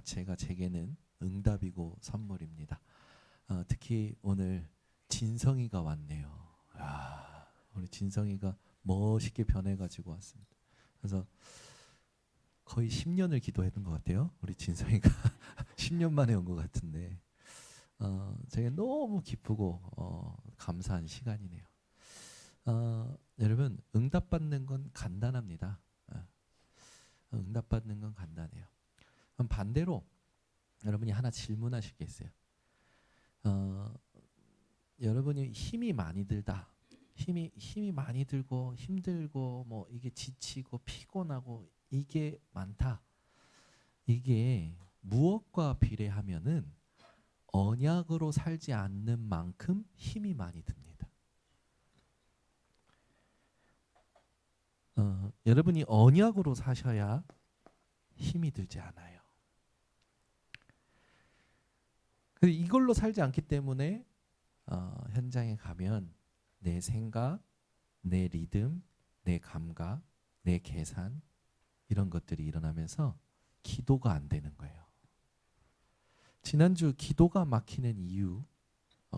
자체가 제게는 응답이고 선물입니다. 특히 오늘 진성이가 왔네요. 우리 진성이가 멋있게 변해가지고 왔습니다. 그래서 거의 10년을 기도했던 것 같아요. 우리 진성이가 10년 만에 온 것 같은데 제가 너무 기쁘고 감사한 시간이네요. 여러분, 응답받는 건 간단합니다. 응답받는 건 간단해요. 그럼 반대로 여러분이 하나 질문하실 게 있어요. 여러분이 힘이 많이 들다, 힘이 많이 들고 힘들고 뭐 이게 지치고 피곤하고 이게 많다. 이게 무엇과 비례하면은 언약으로 살지 않는 만큼 힘이 많이 듭니다. 여러분이 언약으로 사셔야 힘이 들지 않아요. 이걸로 살지 않기 때문에 현장에 가면 내 생각, 내 리듬, 내 감각, 내 계산 이런 것들이 일어나면서 기도가 안 되는 거예요. 지난주 기도가 막히는 이유,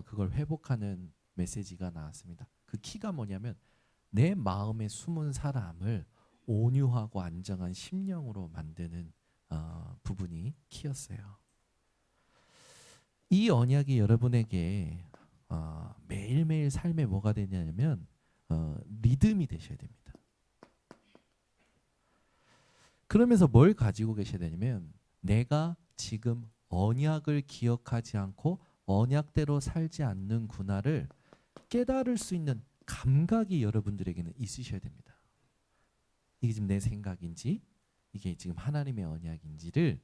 그걸 회복하는 메시지가 나왔습니다. 그 키가 뭐냐면 내 마음에 숨은 사람을 온유하고 안정한 심령으로 만드는 부분이 키였어요. 이 언약이 여러분에게 매일매일 삶에 뭐가 되냐면 리듬이 되셔야 됩니다. 그러면서 뭘 가지고 계셔야 되냐면 내가 지금 언약을 기억하지 않고 언약대로 살지 않는구나를 깨달을 수 있는 감각이 여러분들에게는 있으셔야 됩니다. 이게 지금 내 생각인지 이게 지금 하나님의 언약인지를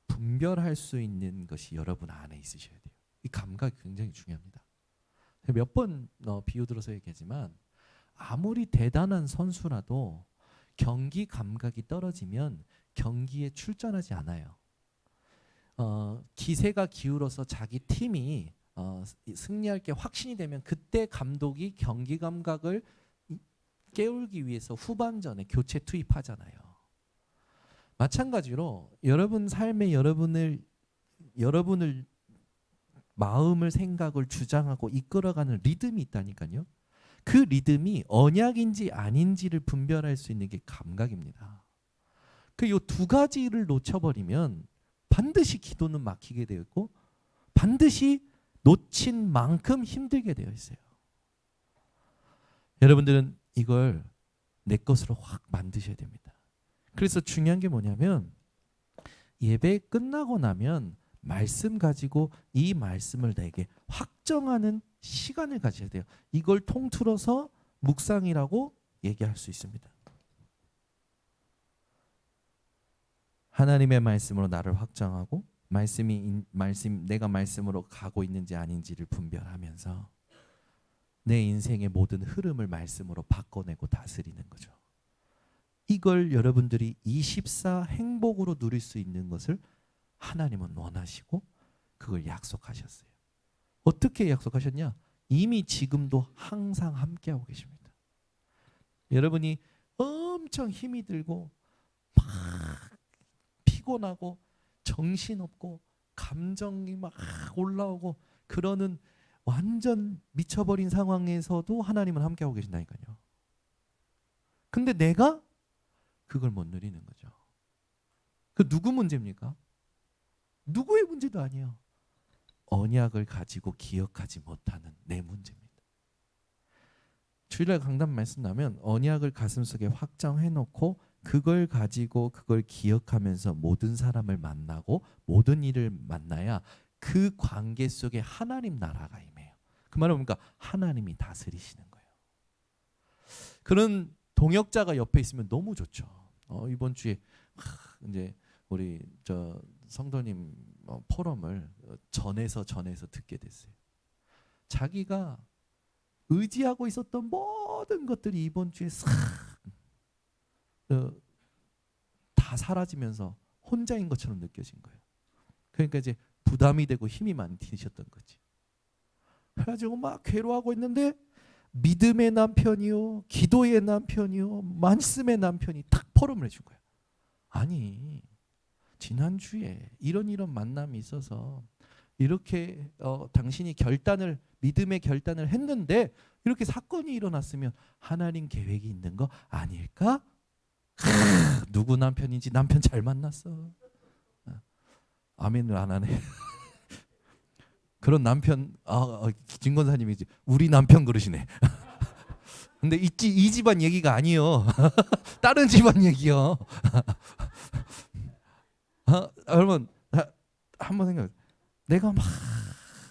분별할 수 있는 것이 여러분 안에 있으셔야 돼요. 이 감각이 굉장히 중요합니다. 몇 번 비유 들어서 얘기하지만 아무리 대단한 선수라도 경기 감각이 떨어지면 경기에 출전하지 않아요. 기세가 기울어서 자기 팀이 승리할 게 확신이 되면 그때 감독이 경기 감각을 깨우기 위해서 후반전에 교체 투입하잖아요. 마찬가지로 여러분 삶에 여러분을 마음을 생각을 주장하고 이끌어가는 리듬이 있다니까요. 그 리듬이 언약인지 아닌지를 분별할 수 있는 게 감각입니다. 그 요 두 가지를 놓쳐버리면 반드시 기도는 막히게 되어 있고 반드시 놓친 만큼 힘들게 되어 있어요. 여러분들은 이걸 내 것으로 확 만드셔야 됩니다. 그래서 중요한 게 뭐냐면 예배 끝나고 나면 말씀 가지고 이 말씀을 내게 확정하는 시간을 가져야 돼요. 이걸 통틀어서 묵상이라고 얘기할 수 있습니다. 하나님의 말씀으로 나를 확정하고 내가 말씀으로 가고 있는지 아닌지를 분별하면서 내 인생의 모든 흐름을 말씀으로 바꿔내고 다스리는 거죠. 이걸 여러분들이 24 행복으로 누릴 수 있는 것을 하나님은 원하시고 그걸 약속하셨어요. 어떻게 약속하셨냐? 이미 지금도 항상 함께하고 계십니다. 여러분이 엄청 힘이 들고 막 피곤하고 정신없고 감정이 막 올라오고 그러는 완전 미쳐버린 상황에서도 하나님은 함께하고 계신다니까요. 근데 내가 그걸 못 누리는 거죠. 그 누구 문제입니까? 누구의 문제도 아니에요. 언약을 가지고 기억하지 못하는 내 문제입니다. 주일날 강단 말씀 나면 언약을 가슴속에 확정해놓고 그걸 가지고 그걸 기억하면서 모든 사람을 만나고 모든 일을 만나야 그 관계 속에 하나님 나라가 임해요. 그 말은 뭔가 하나님이 다스리시는 거예요. 그런 동역자가 옆에 있으면 너무 좋죠. 이번 주에 이제 우리 성도님 포럼을 전에서 듣게 됐어요. 자기가 의지하고 있었던 모든 것들이 이번 주에 다 사라지면서 혼자인 것처럼 느껴진 거예요. 그러니까 이제 부담이 되고 힘이 많이 드셨던 거지. 그래가지고 막 괴로워하고 있는데 믿음의 남편이요, 기도의 남편이요, 말씀의 남편이 탁 포럼을 해준 거예요. 아니, 지난주에 이런 만남이 있어서 이렇게 당신이 믿음의 결단을 했는데 이렇게 사건이 일어났으면 하나님 계획이 있는 거 아닐까? 누구 남편인지 남편 잘 만났어. 아멘을 안 하네. 그런 남편 진건사님이지. 우리 남편 그러시네. 근데 이 집안 얘기가 아니요. 다른 집안 얘기요. 여러분 한번 생각해. 내가 막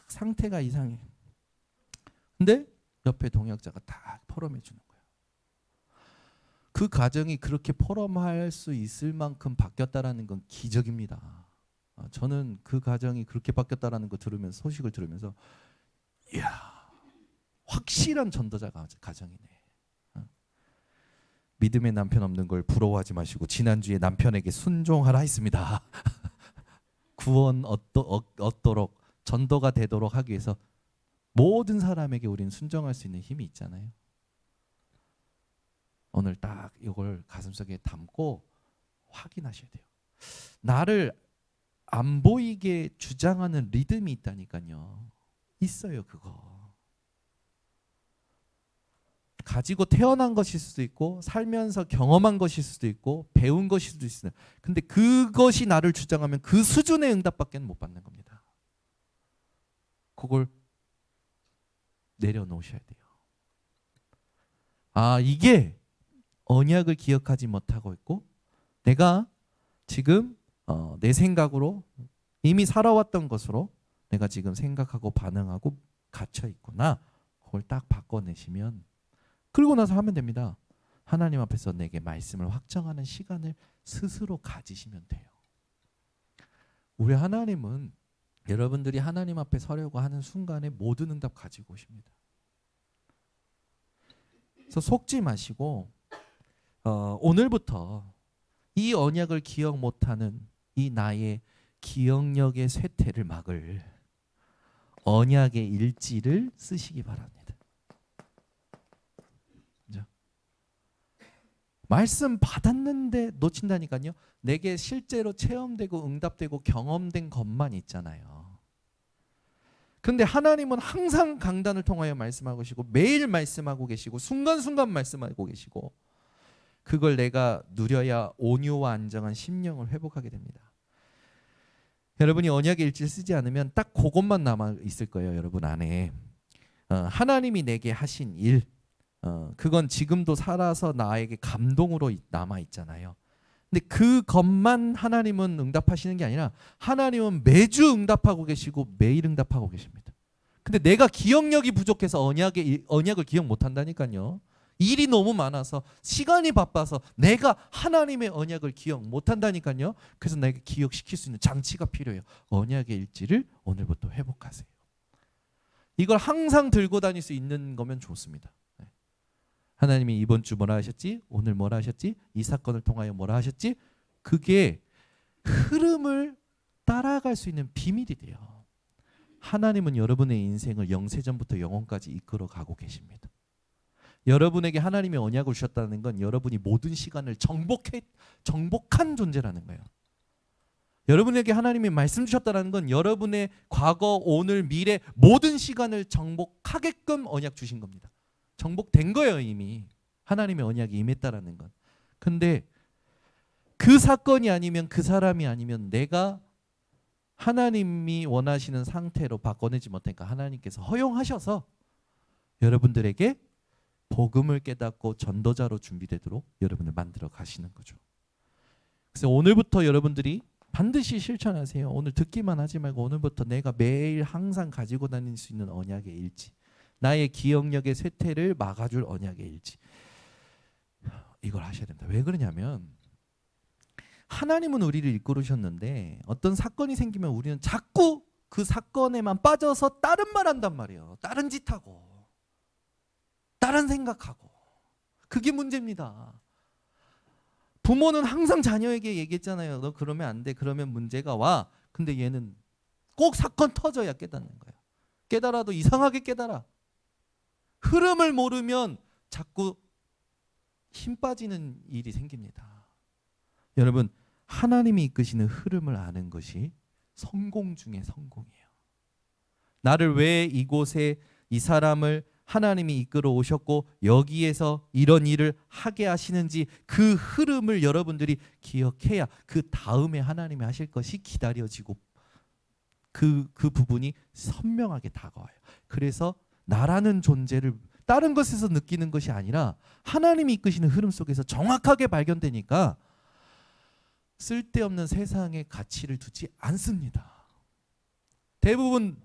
상태가 이상해. 근데 옆에 동역자가 다 포럼해 주는 거예요. 그 가정이 그렇게 포럼할 수 있을 만큼 바뀌었다라는 건 기적입니다. 저는 그 가정이 그렇게 바뀌었다라는 거 들으면서 소식을 들으면서 이야, 확실한 전도자 가정이네. 믿음의 남편 없는 걸 부러워하지 마시고 지난주에 남편에게 순종하라 했습니다. 구원 얻도록 전도가 되도록 하기 위해서 모든 사람에게 우리는 순종할 수 있는 힘이 있잖아요. 오늘 딱 이걸 가슴속에 담고 확인하셔야 돼요. 나를 안 보이게 주장하는 리듬이 있다니까요. 있어요, 그거. 가지고 태어난 것일 수도 있고 살면서 경험한 것일 수도 있고 배운 것일 수도 있어요. 근데 그것이 나를 주장하면 그 수준의 응답밖에 못 받는 겁니다. 그걸 내려놓으셔야 돼요. 이게 언약을 기억하지 못하고 있고 내가 지금 내 생각으로 이미 살아왔던 것으로 내가 지금 생각하고 반응하고 갇혀 있구나. 그걸 딱 바꿔내시면 그러고 나서 하면 됩니다. 하나님 앞에서 내게 말씀을 확정하는 시간을 스스로 가지시면 돼요. 우리 하나님은 여러분들이 하나님 앞에 서려고 하는 순간에 모든 응답 가지고 오십니다. 그래서 속지 마시고 오늘부터 이 언약을 기억 못하는 이 나의 기억력의 쇠퇴를 막을 언약의 일지를 쓰시기 바랍니다. 말씀 받았는데 놓친다니까요. 내게 실제로 체험되고 응답되고 경험된 것만 있잖아요. 근데 하나님은 항상 강단을 통하여 말씀하고 계시고 매일 말씀하고 계시고 순간순간 말씀하고 계시고 그걸 내가 누려야 온유와 안정한 심령을 회복하게 됩니다. 여러분이 언약의 일지를 쓰지 않으면 딱 그것만 남아 있을 거예요. 여러분 안에 하나님이 내게 하신 일 그건 지금도 살아서 나에게 감동으로 남아 있잖아요. 근데 그것만 하나님은 응답하시는 게 아니라 하나님은 매주 응답하고 계시고 매일 응답하고 계십니다. 근데 내가 기억력이 부족해서 언약을 기억 못 한다니까요. 일이 너무 많아서 시간이 바빠서 내가 하나님의 언약을 기억 못 한다니까요. 그래서 내가 기억시킬 수 있는 장치가 필요해요. 언약의 일지를 오늘부터 회복하세요. 이걸 항상 들고 다닐 수 있는 거면 좋습니다. 하나님이 이번 주 뭐라 하셨지? 오늘 뭐라 하셨지? 이 사건을 통하여 뭐라 하셨지? 그게 흐름을 따라갈 수 있는 비밀이 돼요. 하나님은 여러분의 인생을 영세전부터 영혼까지 이끌어 가고 계십니다. 여러분에게 하나님의 언약을 주셨다는 건 여러분이 모든 시간을 정복한 존재라는 거예요. 여러분에게 하나님이 말씀 주셨다는 건 여러분의 과거, 오늘, 미래 모든 시간을 정복하게끔 언약 주신 겁니다. 정복된 거예요. 이미 하나님의 언약이 임했다라는 건. 근데 그 사건이 아니면 그 사람이 아니면 내가 하나님이 원하시는 상태로 바꿔내지 못하니까 하나님께서 허용하셔서 여러분들에게 복음을 깨닫고 전도자로 준비되도록 여러분을 만들어 가시는 거죠. 그래서 오늘부터 여러분들이 반드시 실천하세요. 오늘 듣기만 하지 말고 오늘부터 내가 매일 항상 가지고 다닐 수 있는 언약의 일지, 나의 기억력의 쇠퇴를 막아줄 언약의 일지, 이걸 하셔야 됩니다. 왜 그러냐면 하나님은 우리를 이끌으셨는데 어떤 사건이 생기면 우리는 자꾸 그 사건에만 빠져서 다른 말 한단 말이에요. 다른 짓 하고 다른 생각하고. 그게 문제입니다. 부모는 항상 자녀에게 얘기했잖아요. 너 그러면 안 돼. 그러면 문제가 와. 근데 얘는 꼭 사건 터져야 깨닫는 거예요. 깨달아도 이상하게 깨달아. 흐름을 모르면 자꾸 힘 빠지는 일이 생깁니다. 여러분, 하나님이 이끄시는 흐름을 아는 것이 성공 중의 성공이에요. 나를 왜 이곳에 이 사람을 하나님이 이끌어 오셨고 여기에서 이런 일을 하게 하시는지 그 흐름을 여러분들이 기억해야 그 다음에 하나님이 하실 것이 기다려지고 그 부분이 선명하게 다가와요. 그래서 나라는 존재를 다른 것에서 느끼는 것이 아니라 하나님이 이끄시는 흐름 속에서 정확하게 발견되니까 쓸데없는 세상에 가치를 두지 않습니다. 대부분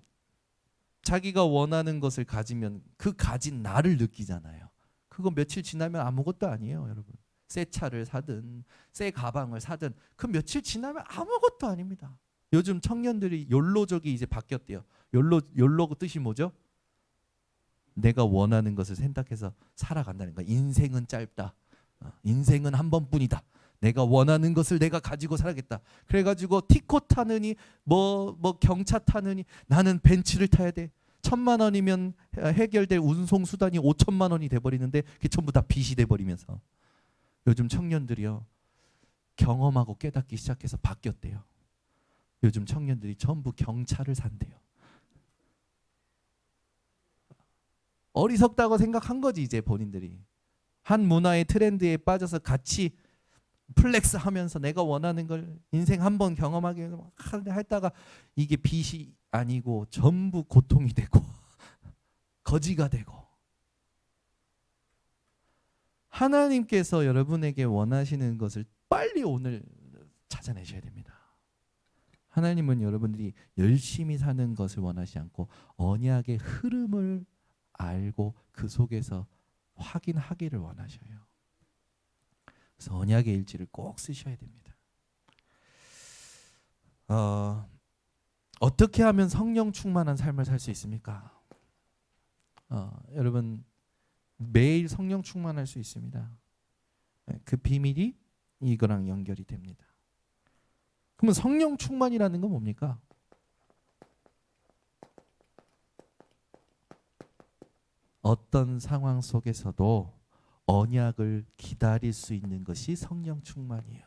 자기가 원하는 것을 가지면 그 가진 나를 느끼잖아요. 그거 며칠 지나면 아무것도 아니에요, 여러분. 새 차를 사든 새 가방을 사든 그 며칠 지나면 아무것도 아닙니다. 요즘 청년들이 욜로족이 이제 바뀌었대요. 욜로 뜻이 뭐죠? 내가 원하는 것을 선택해서 살아간다는 거야. 인생은 짧다. 인생은 한 번뿐이다. 내가 원하는 것을 내가 가지고 살아겠다. 그래가지고 티코 타느니 뭐 경차 타느니 나는 벤츠를 타야 돼. 1,000만 원이면 해결될 운송 수단이 5천만 원이 돼버리는데 그게 전부 다 빚이 돼버리면서 요즘 청년들이요 경험하고 깨닫기 시작해서 바뀌었대요. 요즘 청년들이 전부 경차를 산대요. 어리석다고 생각한 거지 이제 본인들이. 한 문화의 트렌드에 빠져서 같이 플렉스 하면서 내가 원하는 걸 인생 한 번 경험하게 하다가 이게 빚이 아니고 전부 고통이 되고 거지가 되고. 하나님께서 여러분에게 원하시는 것을 빨리 오늘 찾아내셔야 됩니다. 하나님은 여러분들이 열심히 사는 것을 원하지 않고 언약의 흐름을 알고 그 속에서 확인하기를 원하셔요. 그래서 언약의 일지를 꼭 쓰셔야 됩니다. 어떻게 하면 성령 충만한 삶을 살 수 있습니까? 여러분 매일 성령 충만할 수 있습니다. 그 비밀이 이거랑 연결이 됩니다. 그러면 성령 충만이라는 건 뭡니까? 어떤 상황 속에서도 언약을 기다릴 수 있는 것이 성령 충만이에요.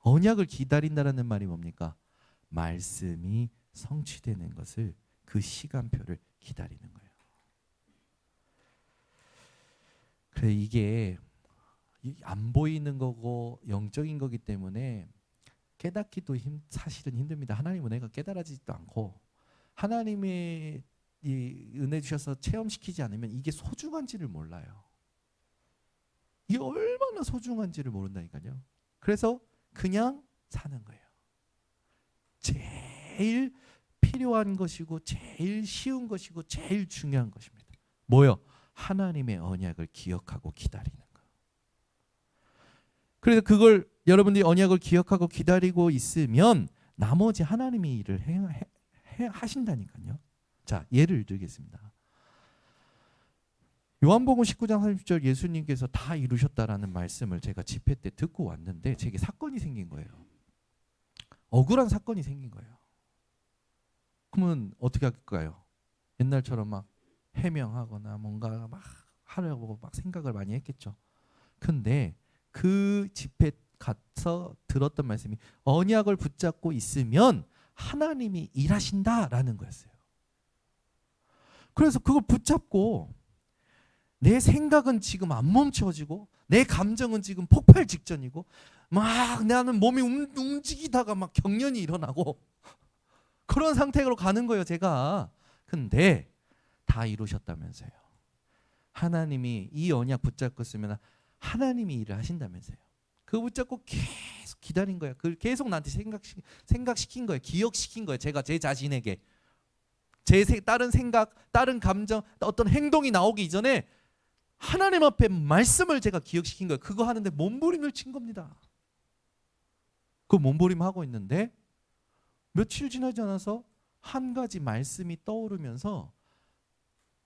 언약을 기다린다라는 말이 뭡니까? 말씀이 성취되는 것을 그 시간표를 기다리는 거예요. 그래 이게 안 보이는 거고 영적인 거기 때문에 깨닫기도 사실은 힘듭니다. 하나님은 은혜가 깨달아지지도 않고 하나님의 이 은혜 주셔서 체험시키지 않으면 이게 소중한지를 몰라요. 이게 얼마나 소중한지를 모른다니까요. 그래서 그냥 사는 거예요. 제일 필요한 것이고 제일 쉬운 것이고 제일 중요한 것입니다. 뭐요? 하나님의 언약을 기억하고 기다리는 거. 그래서 그걸 여러분들이 언약을 기억하고 기다리고 있으면 나머지 하나님이 일을 하신다니까요. 자, 예를 들겠습니다. 요한복음 19장 30절 예수님께서 다 이루셨다라는 말씀을 제가 집회 때 듣고 왔는데 제게 사건이 생긴 거예요. 억울한 사건이 생긴 거예요. 그러면 어떻게 할까요? 옛날처럼 막 해명하거나 뭔가 막 하려고 막 생각을 많이 했겠죠. 근데 그 집회 가서 들었던 말씀이 언약을 붙잡고 있으면 하나님이 일하신다라는 거였어요. 그래서 그걸 붙잡고 내 생각은 지금 안 멈춰지고 내 감정은 지금 폭발 직전이고 막 나는 몸이 움직이다가 막 경련이 일어나고 그런 상태로 가는 거예요, 제가. 근데 다 이루셨다면서요. 하나님이 이 언약 붙잡고 있으면 하나님이 일을 하신다면서요. 그거 붙잡고 계속 기다린 거예요. 그걸 계속 나한테 생각시킨 거예요. 기억시킨 거예요. 제가 제 자신에게. 다른 생각, 다른 감정, 어떤 행동이 나오기 이전에 하나님 앞에 말씀을 제가 기억시킨 거예요. 그거 하는데 몸부림을 친 겁니다. 그 몸부림 하고 있는데 며칠 지나지 않아서 한 가지 말씀이 떠오르면서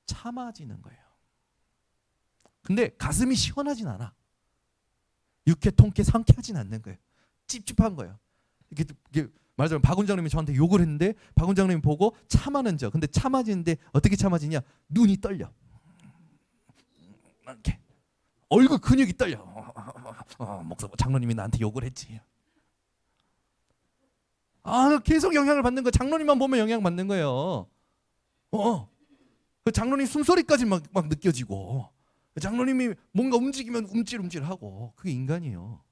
참아지는 거예요. 근데 가슴이 시원하진 않아. 육회 통쾌 상쾌하진 않는 거예요. 찝찝한 거예요. 이게 말하자면 박 원장님이 저한테 욕을 했는데 박 원장님이 보고 참아는 저. 근데 참아지는데 어떻게 참아지냐? 눈이 떨려. 이렇게 얼굴 근육이 떨려. 목사 장로님이 나한테 욕을 했지. 계속 영향을 받는 거. 장로님만 보면 영향 받는 거예요. 그 장로님 숨소리까지 막 느껴지고, 장로님이 뭔가 움직이면 움찔움찔하고. 그게 인간이에요.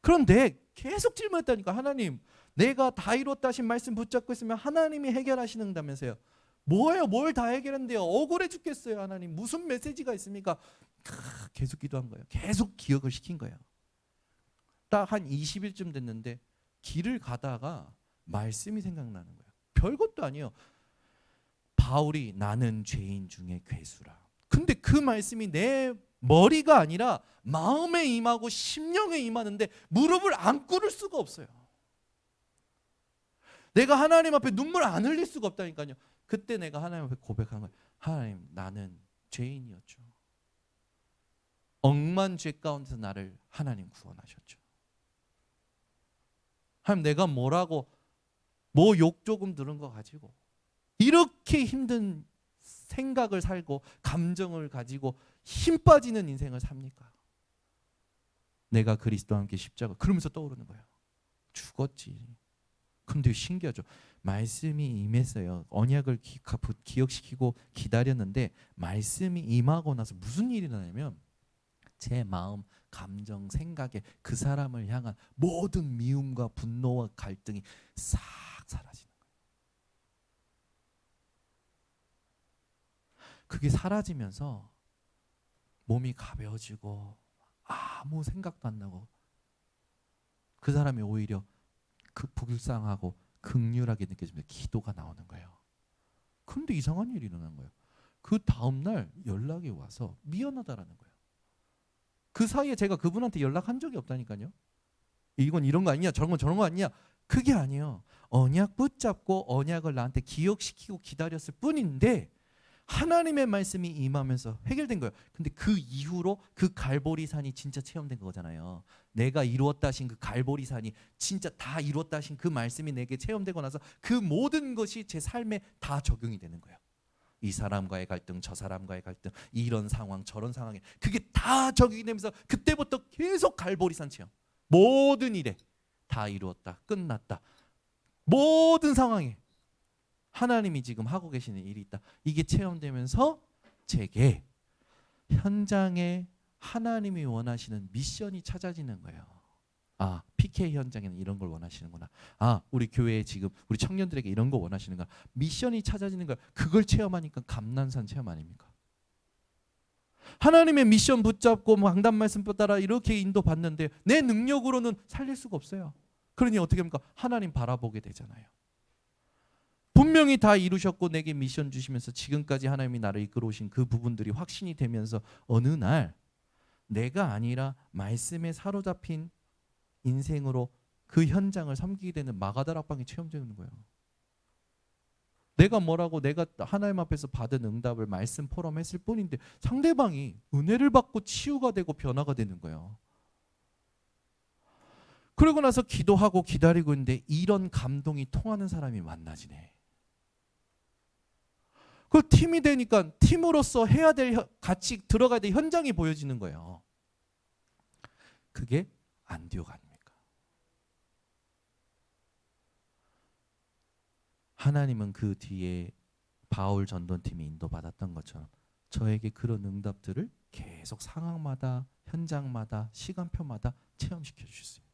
그런데 계속 질문했다니까. 하나님, 내가 다 이뤘다 하신 말씀 붙잡고 있으면 하나님이 해결하시는다면서요. 뭐예요? 뭘 다 해결한대요? 억울해 죽겠어요. 하나님 무슨 메시지가 있습니까? 계속 기도한 거예요. 계속 기억을 시킨 거예요. 딱 한 20일쯤 됐는데 길을 가다가 말씀이 생각나는 거예요. 별것도 아니에요. 바울이 나는 죄인 중에 괴수라. 근데 그 말씀이 내 머리가 아니라 마음에 임하고 심령에 임하는데 무릎을 안 꿇을 수가 없어요. 내가 하나님 앞에 눈물 안 흘릴 수가 없다니까요. 그때 내가 하나님 앞에 고백한 거예요. 하나님, 나는 죄인이었죠. 억만 죄 가운데서 나를 하나님 구원하셨죠. 하나님, 내가 뭐 욕 조금 들은 거 가지고 이렇게 힘든 생각을 살고 감정을 가지고 힘 빠지는 인생을 삽니까? 내가 그리스도와 함께 십자가, 그러면서 떠오르는 거예요. 죽었지. 근데 신기하죠. 말씀이 임했어요. 언약을 기억시키고 기다렸는데 말씀이 임하고 나서 무슨 일이 나냐면 제 마음, 감정, 생각에 그 사람을 향한 모든 미움과 분노와 갈등이 싹 사라지는 거예요. 그게 사라지면서 몸이 가벼워지고 아무 생각도 안 나고 그 사람이 오히려 불쌍하고 긍휼하게 느껴지면서 기도가 나오는 거예요. 그런데 이상한 일이 일어난 거예요. 그 다음날 연락이 와서 미안하다라는 거예요. 그 사이에 제가 그분한테 연락한 적이 없다니까요. 이건 이런 거 아니냐, 저런 건 저런 거 아니냐. 그게 아니에요. 언약 붙잡고 언약을 나한테 기억시키고 기다렸을 뿐인데 하나님의 말씀이 임하면서 해결된 거예요. 근데 그 이후로 그 갈보리산이 진짜 체험된 거잖아요. 내가 이루었다 하신 그 갈보리산이 진짜 다 이루었다 하신 그 말씀이 내게 체험되고 나서 그 모든 것이 제 삶에 다 적용이 되는 거예요. 이 사람과의 갈등, 저 사람과의 갈등, 이런 상황, 저런 상황에 그게 다 적용이 되면서 그때부터 계속 갈보리산 체험. 모든 일에 다 이루었다, 끝났다. 모든 상황에 하나님이 지금 하고 계시는 일이 있다. 이게 체험되면서 제게 현장에 하나님이 원하시는 미션이 찾아지는 거예요. PK 현장에는 이런 걸 원하시는구나. 우리 교회에 지금 우리 청년들에게 이런 거 원하시는구나. 미션이 찾아지는 거예요. 그걸 체험하니까 감난산 체험 아닙니까? 하나님의 미션 붙잡고 강단 말씀 따라 이렇게 인도받는데 내 능력으로는 살릴 수가 없어요. 그러니 어떻게 합니까? 하나님 바라보게 되잖아요. 분명히 다 이루셨고 내게 미션 주시면서 지금까지 하나님이 나를 이끌어 오신 그 부분들이 확신이 되면서 어느 날 내가 아니라 말씀에 사로잡힌 인생으로 그 현장을 섬기게 되는 마가다락방이 체험되는 거예요. 내가 내가 하나님 앞에서 받은 응답을 말씀 포럼했을 뿐인데 상대방이 은혜를 받고 치유가 되고 변화가 되는 거예요. 그러고 나서 기도하고 기다리고 있는데 이런 감동이 통하는 사람이 만나지네. 그 팀이 되니까 팀으로서 해야 될, 같이 들어가야 될 현장이 보여지는 거예요. 그게 안디옥 아닙니까? 하나님은 그 뒤에 바울 전도팀이 인도받았던 것처럼 저에게 그런 응답들을 계속 상황마다, 현장마다, 시간표마다 체험시켜 주셨어요.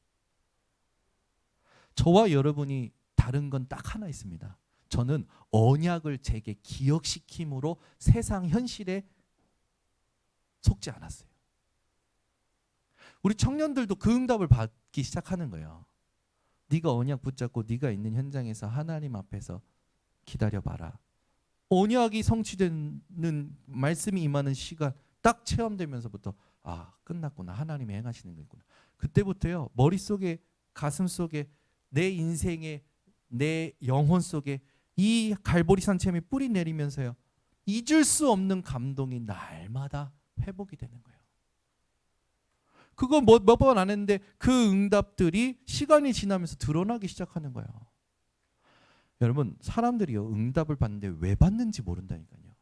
저와 여러분이 다른 건 딱 하나 있습니다. 저는 언약을 제게 기억시킴으로 세상 현실에 속지 않았어요. 우리 청년들도 그 응답을 받기 시작하는 거예요. 네가 언약 붙잡고 네가 있는 현장에서 하나님 앞에서 기다려봐라. 언약이 성취되는 말씀이 임하는 시간 딱 체험되면서부터 끝났구나. 하나님이 행하시는 거구나. 그때부터요. 머릿속에, 가슴속에, 내 인생에, 내 영혼 속에 이 갈보리산 체험이 뿌리 내리면서요. 잊을 수 없는 감동이 날마다 회복이 되는 거예요. 그거 몇 번 안 했는데 그 응답들이 시간이 지나면서 드러나기 시작하는 거예요. 여러분, 사람들이요 응답을 받는데 왜 받는지 모른다니까요.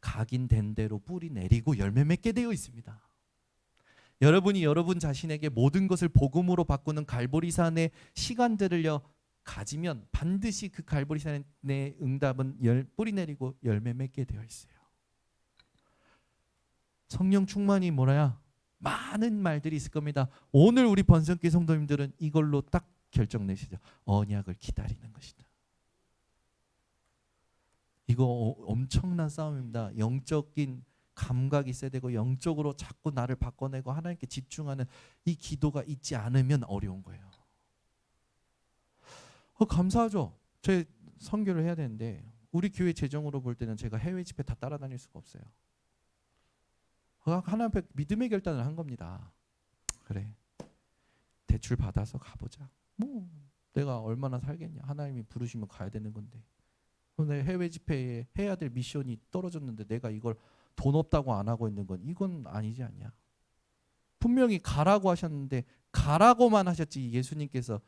각인된 대로 뿌리 내리고 열매 맺게 되어 있습니다. 여러분이 여러분 자신에게 모든 것을 복음으로 바꾸는 갈보리산의 시간들을요 가지면 반드시 그 갈보리산의 응답은 뿌리 내리고 열매 맺게 되어 있어요. 성령 충만이 뭐라야? 많은 말들이 있을 겁니다. 오늘 우리 번성교회 성도님들은 이걸로 딱 결정 내시죠. 언약을 기다리는 것이다. 이거 엄청난 싸움입니다. 영적인 감각이 있어야 되고 영적으로 자꾸 나를 바꿔내고 하나님께 집중하는 이 기도가 있지 않으면 어려운 거예요. 감사하죠. 제 선교를 해야 되는데 우리 교회 재정으로 볼 때는 제가 해외 집회 다 따라다닐 수가 없어요. 하나님 앞에 믿음의 결단을 한 겁니다. 그래, 대출 받아서 가보자. 뭐 내가 얼마나 살겠냐. 하나님이 부르시면 가야 되는 건데. 내 해외 집회에 해야 될 미션이 떨어졌는데 내가 이걸 돈 없다고 안 하고 있는 건 이건 아니지 않냐. 분명히 가라고 하셨는데 가라고만 하셨지 예수님께서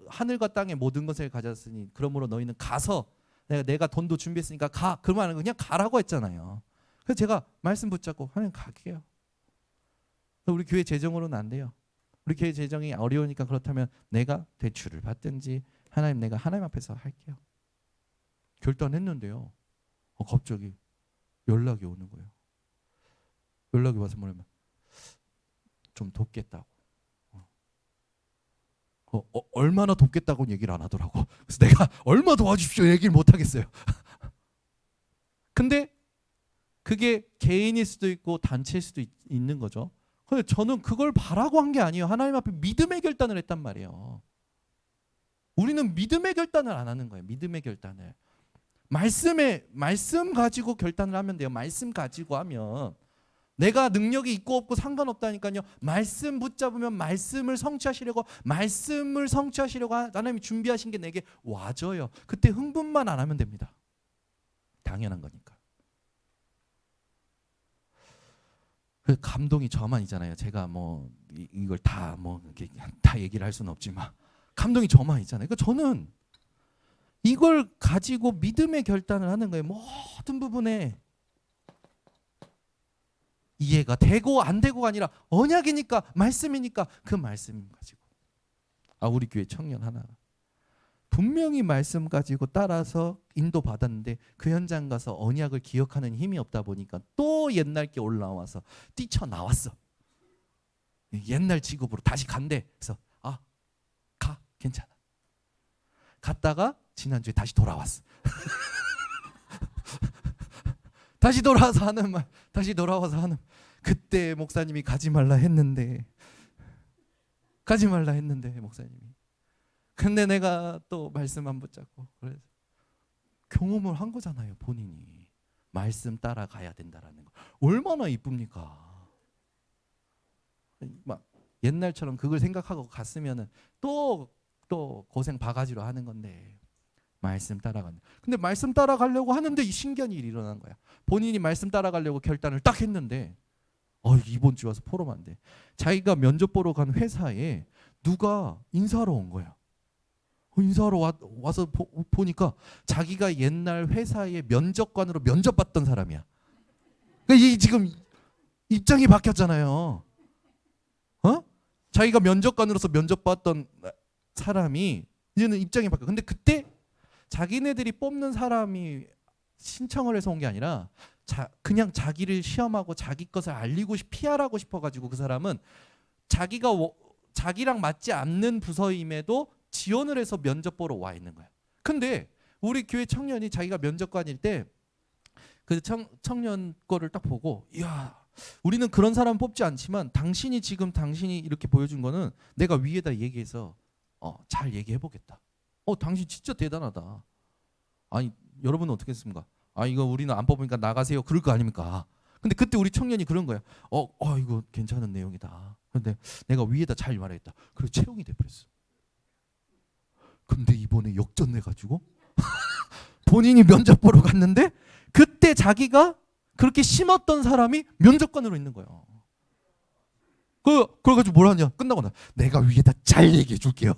하늘과 땅의 모든 것을 가졌으니 그러므로 너희는 가서 내가 돈도 준비했으니까 가. 그러면 그냥 가라고 했잖아요. 그래서 제가 말씀 붙잡고 하나님 갈게요. 우리 교회 재정으로는 안 돼요. 우리 교회 재정이 어려우니까 그렇다면 내가 대출을 받든지 하나님 내가 하나님 앞에서 할게요. 결단했는데요. 갑자기 연락이 오는 거예요. 연락이 와서 뭐냐면 좀 돕겠다고. 얼마나 돕겠다고는 얘기를 안 하더라고. 그래서 내가 얼마 도와주십시오 얘기를 못 하겠어요. 근데 그게 개인일 수도 있고 단체일 수도 있는 거죠. 근데 저는 그걸 바라고 한 게 아니에요. 하나님 앞에 믿음의 결단을 했단 말이에요. 우리는 믿음의 결단을 안 하는 거예요. 믿음의 결단을. 말씀 가지고 결단을 하면 돼요. 말씀 가지고 하면 내가 능력이 있고 없고 상관없다니까요. 말씀 붙잡으면 말씀을 성취하시려고 하나님이 준비하신 게 내게 와줘요. 그때 흥분만 안 하면 됩니다. 당연한 거니까. 그 감동이 저만이잖아요. 제가 뭐 이걸 다 얘기를 할 수는 없지만 감동이 저만이잖아요. 그러니까 저는 이걸 가지고 믿음의 결단을 하는 거예요. 모든 부분에 이해가 되고 안 되고가 아니라 언약이니까 말씀이니까 그 말씀 가지고 우리 교회 청년 하나 분명히 말씀 가지고 따라서 인도받았는데 그 현장 가서 언약을 기억하는 힘이 없다 보니까 또 옛날 게 올라와서 뛰쳐나왔어. 옛날 직업으로 다시 간대. 그래서 가 괜찮아. 갔다가 지난주에 다시 돌아왔어. 다시 돌아와서 하는 말. 그때 목사님이 가지 말라 했는데 목사님이. 근데 내가 또 말씀 안 붙잡고 그래서 경험을 한 거잖아요. 본인이 말씀 따라가야 된다라는 거. 얼마나 이쁩니까? 막 옛날처럼 그걸 생각하고 갔으면은 또 고생 바가지로 하는 건데 말씀 따라간다. 근데 말씀 따라가려고 하는데 이 신기한 일이 일어난 거야. 본인이 말씀 따라가려고 결단을 딱 했는데 이번 주 와서 포럼 한대. 자기가 면접 보러 간 회사에 누가 인사하러 온 거야. 인사하러 와서 보니까 자기가 옛날 회사의 면접관으로 면접받던 사람이야. 그러니까 이 지금 입장이 바뀌었잖아요. 자기가 면접관으로서 면접받던 사람이 이제는 입장이 바뀌어. 근데 그때 자기네들이 뽑는 사람이 신청을 해서 온 게 아니라 그냥 자기를 시험하고 자기 것을 PR하고 싶어가지고 그 사람은 자기랑 맞지 않는 부서임에도 지원을 해서 면접 보러 와 있는 거야. 근데 우리 교회 청년이 자기가 면접관일 때 그 청년 거를 딱 보고 우리는 그런 사람 뽑지 않지만 당신이 이렇게 보여준 거는 내가 위에다 얘기해서 잘 얘기해 보겠다. 당신 진짜 대단하다. 아니 여러분은 어떻게 했습니까? 이거 우리는 안 뽑으니까 나가세요. 그럴 거 아닙니까? 근데 그때 우리 청년이 그런 거야. 이거 괜찮은 내용이다. 근데 내가 위에다 잘 말했다. 그리고 채용이 돼버렸어. 근데 이번에 역전돼가지고 본인이 면접 보러 갔는데 그때 자기가 그렇게 심었던 사람이 면접관으로 있는 거예요. 그래가지고 뭐라 하냐? 끝나고 나 내가 위에다 잘 얘기해 줄게요.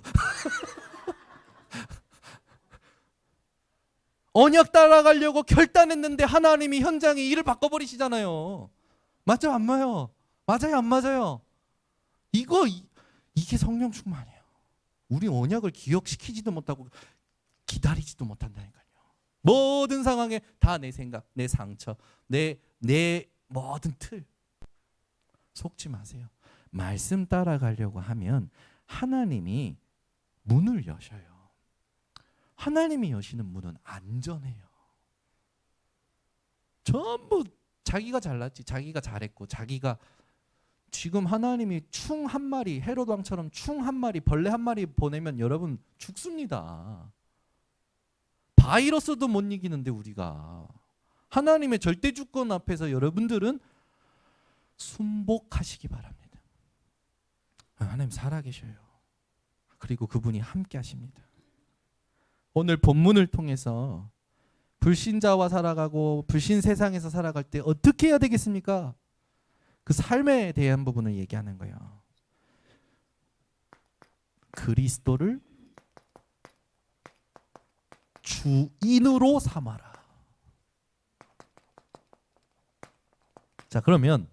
언약 따라가려고 결단했는데 하나님이 현장에 일을 바꿔버리시잖아요. 맞죠? 안 맞아요? 맞아요? 안 맞아요? 이게 성령 충만이에요. 우리 언약을 기억시키지도 못하고 기다리지도 못한다니까요. 모든 상황에 다 내 생각, 내 상처, 내 모든 틀 속지 마세요. 말씀 따라가려고 하면 하나님이 문을 여셔요. 하나님이 여시는 문은 안전해요. 전부 자기가 잘났지, 자기가 잘했고, 자기가 지금 하나님이 충 한 마리, 헤롯 왕처럼 충 한 마리, 벌레 한 마리 보내면 여러분 죽습니다. 바이러스도 못 이기는데 우리가 하나님의 절대 주권 앞에서 여러분들은 순복하시기 바랍니다. 하나님 살아계셔요. 그리고 그분이 함께 하십니다. 오늘 본문을 통해서 불신자와 살아가고 불신 세상에서 살아갈 때 어떻게 해야 되겠습니까? 그 삶에 대한 부분을 얘기하는 거예요. 그리스도를 주인으로 삼아라. 자, 그러면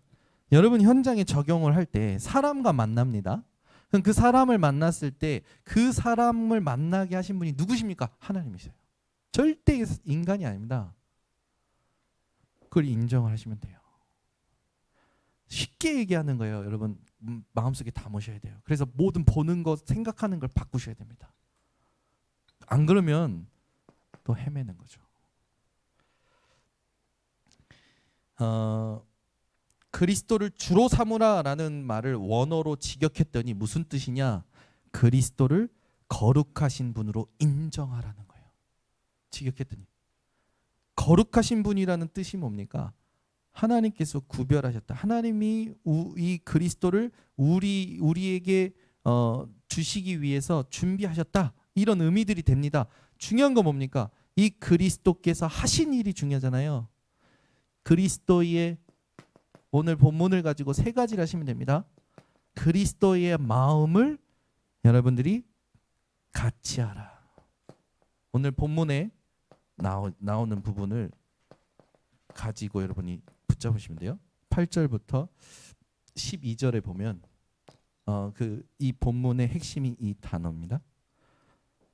여러분 현장에 적용을 할 때 사람과 만납니다. 그럼 그 사람을 만났을 때 그 사람을 만나게 하신 분이 누구십니까? 하나님이세요. 절대 인간이 아닙니다. 그걸 인정을 하시면 돼요. 쉽게 얘기하는 거예요. 여러분 마음속에 담으셔야 돼요. 그래서 모든 보는 것, 생각하는 걸 바꾸셔야 됩니다. 안 그러면 또 헤매는 거죠. 그리스도를 주로 삼으라라는 말을 원어로 직역했더니 무슨 뜻이냐? 그리스도를 거룩하신 분으로 인정하라는 거예요. 직역했더니 거룩하신 분이라는 뜻이 뭡니까? 하나님께서 구별하셨다. 하나님이 이 그리스도를 우리에게 주시기 위해서 준비하셨다. 이런 의미들이 됩니다. 중요한 건 뭡니까? 이 그리스도께서 하신 일이 중요하잖아요. 그리스도의 오늘 본문을 가지고 세 가지를 하시면 됩니다. 그리스도의 마음을 여러분들이 같이 하라. 오늘 본문에 나오는 부분을 가지고 여러분이 붙잡으시면 돼요. 8절부터 12절에 보면 이 본문의 핵심이 이 단어입니다.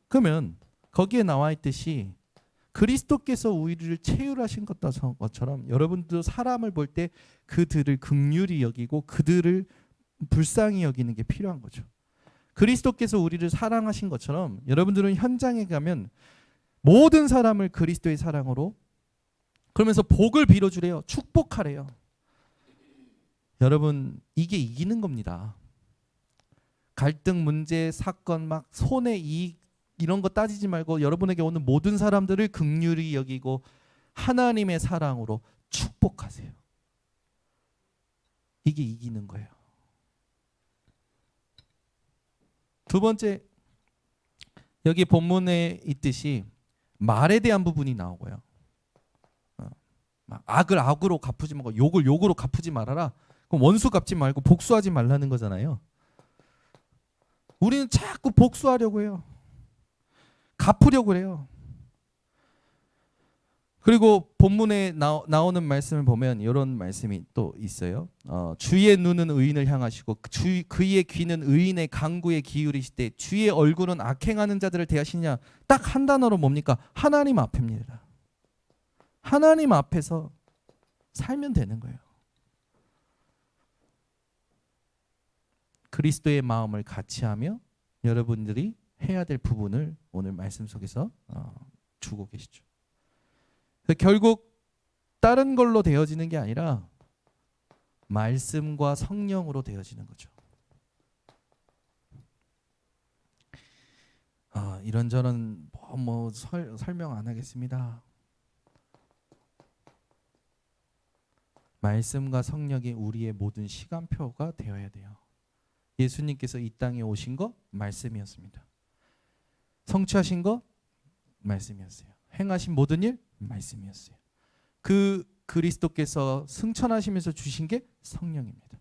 그러면 거기에 나와 있듯이 그리스도께서 우리를 체휼하신 것처럼 여러분도 사람을 볼 때 그들을 긍휼히 여기고 그들을 불쌍히 여기는 게 필요한 거죠. 그리스도께서 우리를 사랑하신 것처럼 여러분들은 현장에 가면 모든 사람을 그리스도의 사랑으로 그러면서 복을 빌어주래요. 축복하래요. 여러분 이게 이기는 겁니다. 갈등, 문제, 사건, 막 손해, 이익 이런 거 따지지 말고 여러분에게 오는 모든 사람들을 긍휼히 여기고 하나님의 사랑으로 축복하세요. 이게 이기는 거예요. 두 번째, 여기 본문에 있듯이 말에 대한 부분이 나오고요. 악을 악으로 갚지 말고 욕을 욕으로 갚지 말아라. 그럼 원수 갚지 말고 복수하지 말라는 거잖아요. 우리는 자꾸 복수하려고 해요. 갚으려고 해요. 그리고 본문에 나오는 말씀을 보면 이런 말씀이 또 있어요. 주의 눈은 의인을 향하시고 그의 귀는 의인의 간구에 기울이시되 주의 얼굴은 악행하는 자들을 대하시냐. 딱 한 단어로 뭡니까? 하나님 앞입니다. 하나님 앞에서 살면 되는 거예요. 그리스도의 마음을 같이 하며 여러분들이 해야 될 부분을 오늘 말씀 속에서 주고 계시죠. 결국 다른 걸로 되어지는 게 아니라 말씀과 성령으로 되어지는 거죠. 이런저런 설명 안 하겠습니다. 말씀과 성령이 우리의 모든 시간표가 되어야 돼요. 예수님께서 이 땅에 오신 거 말씀이었습니다. 성취하신 거 말씀이었어요. 행하신 모든 일 말씀이었어요. 그 그리스도께서 승천하시면서 주신 게 성령입니다.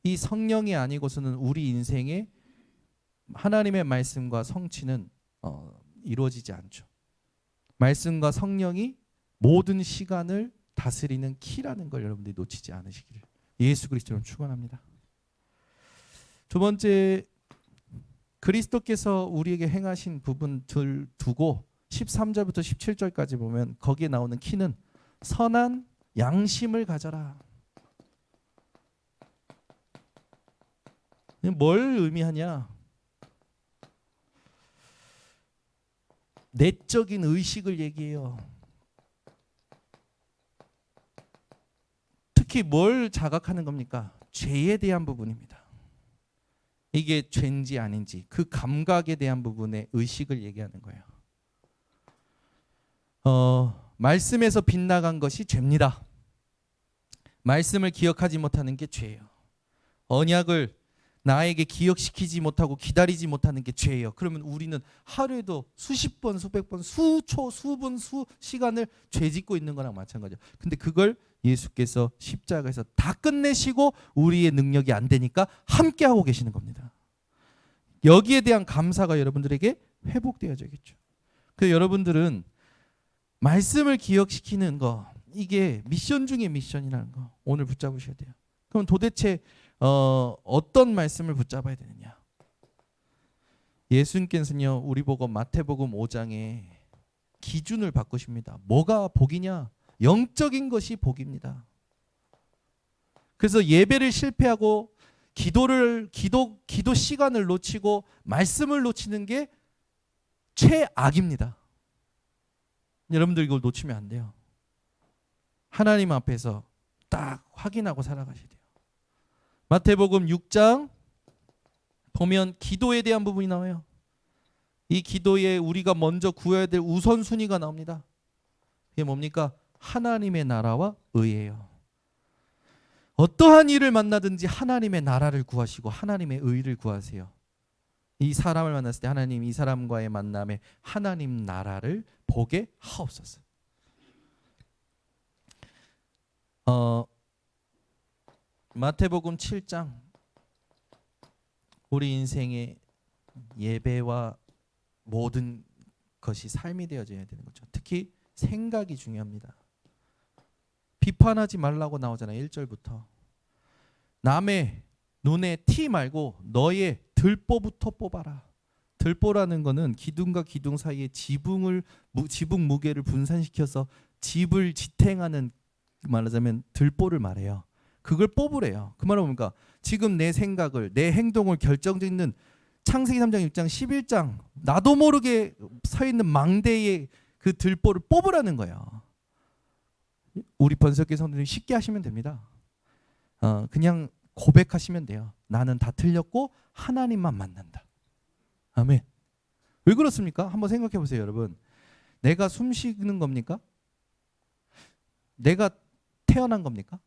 이 성령이 아니고서는 우리 인생에 하나님의 말씀과 성취는 이루어지지 않죠. 말씀과 성령이 모든 시간을 다스리는 키라는 걸 여러분들이 놓치지 않으시기를 예수 그리스도로 축원합니다. 두 번째, 그리스도께서 우리에게 행하신 부분들 두고 13절부터 17절까지 보면 거기에 나오는 키는 선한 양심을 가져라. 뭘 의미하냐? 내적인 의식을 얘기해요. 특히 뭘 자각하는 겁니까? 죄에 대한 부분입니다. 이게 죄인지 아닌지 그 감각에 대한 부분의 의식을 얘기하는 거예요. 말씀에서 빗나간 것이 죄입니다. 말씀을 기억하지 못하는 게 죄예요. 언약을 나에게 기억시키지 못하고 기다리지 못하는 게 죄예요. 그러면 우리는 하루에도 수십 번, 수백 번, 수초, 수분, 수시간을 죄 짓고 있는 거랑 마찬가지예요. 근데 그걸 예수께서 십자가에서 다 끝내시고 우리의 능력이 안 되니까 함께하고 계시는 겁니다. 여기에 대한 감사가 여러분들에게 회복되어야겠죠. 그래서 여러분들은 말씀을 기억시키는 거, 이게 미션 중에 미션이라는 거 오늘 붙잡으셔야 돼요. 그럼 도대체 어떤 말씀을 붙잡아야 되느냐? 예수님께서는요, 우리 보고 마태복음 5장에 기준을 바꾸십니다. 뭐가 복이냐? 영적인 것이 복입니다. 그래서 예배를 실패하고 기도 시간을 놓치고 말씀을 놓치는 게 최악입니다. 여러분들 이걸 놓치면 안 돼요. 하나님 앞에서 딱 확인하고 살아가셔야 돼요. 마태복음 6장 보면 기도에 대한 부분이 나와요. 이 기도에 우리가 먼저 구해야 될 우선순위가 나옵니다. 이게 뭡니까? 하나님의 나라와 의예요. 어떠한 일을 만나든지 하나님의 나라를 구하시고 하나님의 의를 구하세요. 이 사람을 만났을 때 하나님 이 사람과의 만남에 하나님 나라를 보게 하옵소서. 마태복음 7장 우리 인생의 예배와 모든 것이 삶이 되어져야 되는 거죠. 특히 생각이 중요합니다. 비판하지 말라고 나오잖아요. 1절부터. 남의 눈에 티 말고 너의 들보부터 뽑아라. 들보라는 거는 기둥과 기둥 사이에 지붕 무게를 분산시켜서 집을 지탱하는, 말하자면 들보를 말해요. 그걸 뽑으래요. 그 말은 뭡니까? 지금 내 생각을, 내 행동을 결정짓는 창세기 3장, 6장, 11장 나도 모르게 서 있는 망대의 그 들보를 뽑으라는 거예요. 우리 번석계 성도들이 쉽게 하시면 됩니다. 그냥 고백하시면 돼요. 나는 다 틀렸고 하나님만 만난다. 아멘. 왜 그렇습니까? 한번 생각해 보세요, 여러분. 내가 숨 쉬는 겁니까? 내가 태어난 겁니까?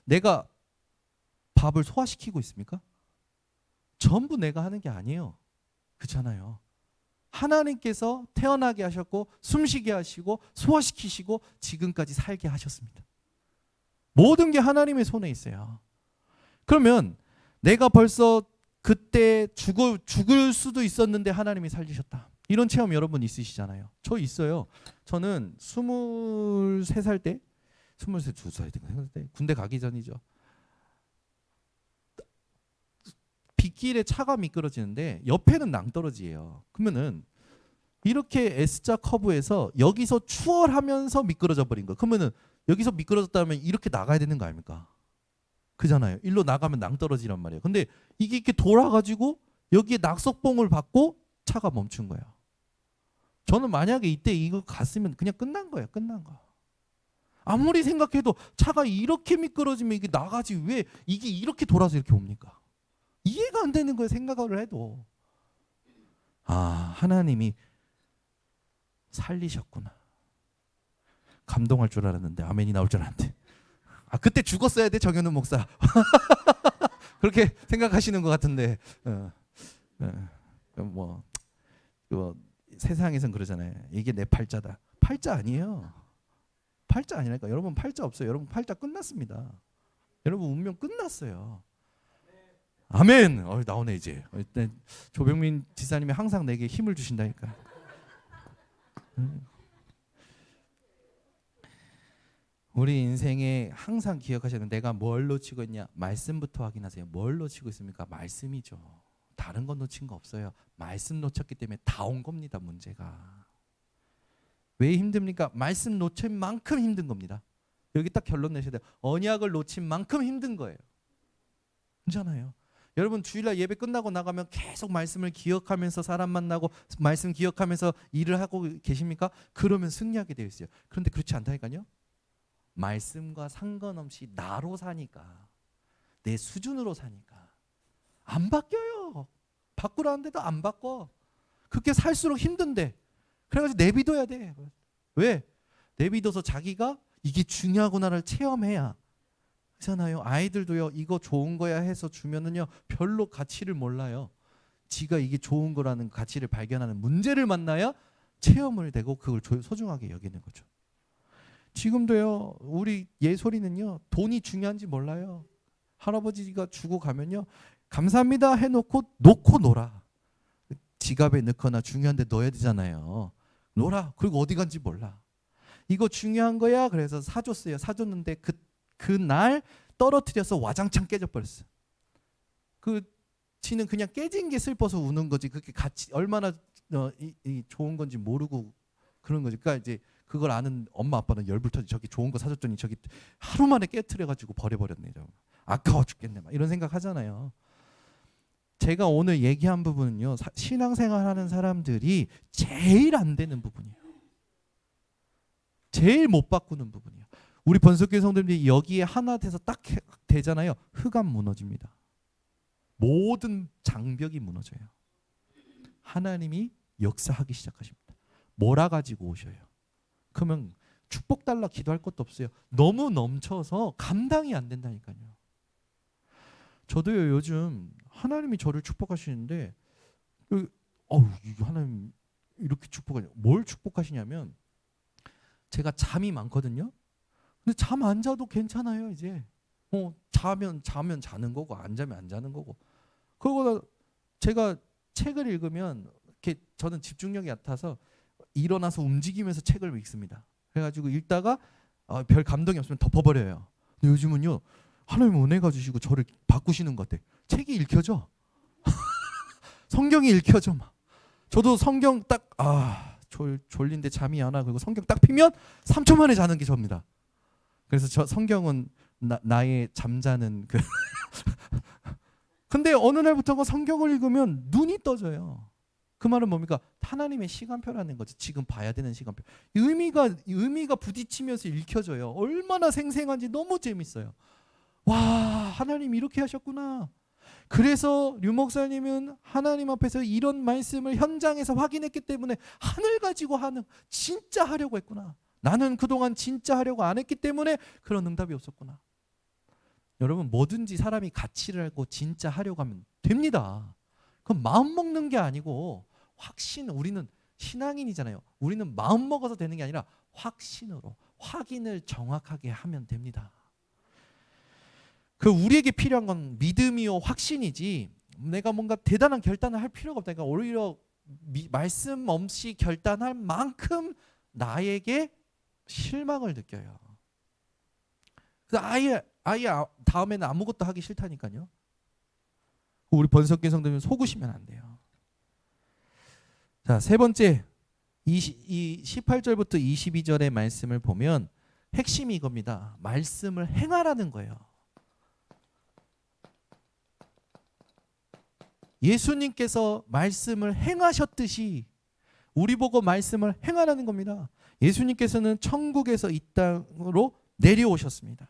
내가 밥을 소화시키고 있습니까? 전부 내가 하는 게 아니에요. 그렇잖아요. 하나님께서 태어나게 하셨고 숨쉬게 하시고 소화시키시고 지금까지 살게 하셨습니다. 모든 게 하나님의 손에 있어요. 그러면 내가 벌써 그때 죽을 수도 있었는데 하나님이 살리셨다. 이런 체험 여러분 있으시잖아요. 저 있어요. 저는 23살 때 22살 때 군대 가기 전이죠. 빗길에 차가 미끄러지는데 옆에는 낭떠러지예요. 그러면은 이렇게 S자 커브에서 여기서 추월하면서 미끄러져 버린 거. 그러면은 여기서 미끄러졌다면 이렇게 나가야 되는 거 아닙니까? 그잖아요. 일로 나가면 낭떠러지란 말이에요. 근데 이게 이렇게 돌아가지고 여기에 낙석봉을 받고 차가 멈춘 거예요. 저는 만약에 이때 이거 갔으면 그냥 끝난 거예요. 끝난 거. 아무리 생각해도 차가 이렇게 미끄러지면 이게 나가지 왜 이게 이렇게 돌아서 이렇게 옵니까? 이해가 안 되는 거예요. 생각을 해도. 아, 하나님이 살리셨구나. 감동할 줄 알았는데 아멘이 나올 줄 알았는데. 아, 그때 죽었어야 돼, 정현우 목사. 그렇게 생각하시는 것 같은데. 뭐 세상에선 그러잖아요. 이게 내 팔자다. 팔자 아니에요. 팔자 아니라니까. 여러분 팔자 없어요. 여러분 팔자 끝났습니다. 여러분 운명 끝났어요. 아멘. 나오네 이제. 조병민 지사님이 항상 내게 힘을 주신다니까. 우리 인생에 항상 기억하셔야 돼요. 내가 뭘 놓치고 있냐? 말씀부터 확인하세요. 뭘 놓치고 있습니까? 말씀이죠. 다른 건 놓친 거 없어요. 말씀 놓쳤기 때문에 다 온 겁니다. 문제가. 왜 힘듭니까? 말씀 놓친 만큼 힘든 겁니다. 여기 딱 결론 내셔야 돼요. 언약을 놓친 만큼 힘든 거예요. 그렇잖아요. 여러분 주일날 예배 끝나고 나가면 계속 말씀을 기억하면서 사람 만나고 말씀 기억하면서 일을 하고 계십니까? 그러면 승리하게 되어 있어요. 그런데 그렇지 않다니까요. 말씀과 상관없이 나로 사니까, 내 수준으로 사니까 안 바뀌어요. 바꾸라는데도 안 바꿔. 그렇게 살수록 힘든데 그래가지고 내비둬야 돼. 왜? 내비둬서 자기가 이게 중요하구나를 체험해야. 그렇잖아요. 아이들도요, 이거 좋은 거야 해서 주면은요 별로 가치를 몰라요. 지가 이게 좋은 거라는 가치를 발견하는 문제를 만나야 체험을 되고 그걸 소중하게 여기는 거죠. 지금도요, 우리 예솔이는요 돈이 중요한지 몰라요. 할아버지가 주고 가면요 감사합니다 해놓고 놓고 놀아. 지갑에 넣거나 중요한데 넣어야 되잖아요. 놀아. 그리고 어디 간지 몰라. 이거 중요한 거야. 그래서 사줬어요. 사줬는데 그날 떨어뜨려서 와장창 깨져버렸어. 지는 그냥 깨진 게 슬퍼서 우는 거지. 그게 같이 얼마나 좋은 건지 모르고 그런 거지. 그러니까 이제 그걸 아는 엄마 아빠는 열불 터지. 저기 좋은 거 사줬더니 저기 하루 만에 깨트려가지고 버려버렸네. 아까워 죽겠네. 막 이런 생각 하잖아요. 제가 오늘 얘기한 부분은요, 신앙생활하는 사람들이 제일 안 되는 부분이에요. 제일 못 바꾸는 부분이에요. 우리 번석교회 성도님들이 여기에 하나 돼서 딱 되잖아요. 흑암 무너집니다. 모든 장벽이 무너져요. 하나님이 역사하기 시작하십니다. 몰아가지고 오셔요. 그러면 축복 달라 기도할 것도 없어요. 너무 넘쳐서 감당이 안 된다니까요. 저도요 요즘 하나님이 저를 축복하시는데 하나님 이렇게 축복하냐. 뭘 축복하시냐면 제가 잠이 많거든요. 근데 잠 안 자도 괜찮아요. 이제 자면 자는 거고 안 자면 안 자는 거고. 그러고 제가 책을 읽으면 이렇게 저는 집중력이 얕아서 일어나서 움직이면서 책을 읽습니다. 그래가지고 읽다가 별 감동이 없으면 덮어버려요. 근데 요즘은요 하나님 은혜가 주시고 저를 바꾸시는 것 같아. 책이 읽혀져. 성경이 읽혀져 막. 저도 성경 딱 졸린데 잠이 안 와. 그리고 성경 딱 피면 3초 만에 자는 게 접니다. 그래서 저 성경은 나의 잠자는 그 근데 어느 날부터가 성경을 읽으면 눈이 떠져요. 그 말은 뭡니까? 하나님의 시간표라는 거죠. 지금 봐야 되는 시간표. 의미가 부딪히면서 읽혀져요. 얼마나 생생한지 너무 재밌어요. 와, 하나님 이렇게 하셨구나. 그래서 류 목사님은 하나님 앞에서 이런 말씀을 현장에서 확인했기 때문에 하늘 가지고 진짜 하려고 했구나. 나는 그동안 진짜 하려고 안 했기 때문에 그런 응답이 없었구나. 여러분 뭐든지 사람이 가치를 알고 진짜 하려고 하면 됩니다. 그건 마음 먹는 게 아니고 우리는 신앙인이잖아요. 우리는 마음 먹어서 되는 게 아니라 확신으로 확인을 정확하게 하면 됩니다. 우리에게 필요한 건 믿음이요 확신이지 내가 뭔가 대단한 결단을 할 필요가 없다. 그러니까 오히려 말씀 없이 결단할 만큼 나에게 실망을 느껴요. 그래서 아예 다음에는 아무것도 하기 싫다니까요. 우리 번석교 성도님 속으시면 안 돼요. 자, 세 번째 이 18절부터 22절의 말씀을 보면 핵심이 이겁니다. 말씀을 행하라는 거예요. 예수님께서 말씀을 행하셨듯이 우리 보고 말씀을 행하라는 겁니다. 예수님께서는 천국에서 이 땅으로 내려오셨습니다.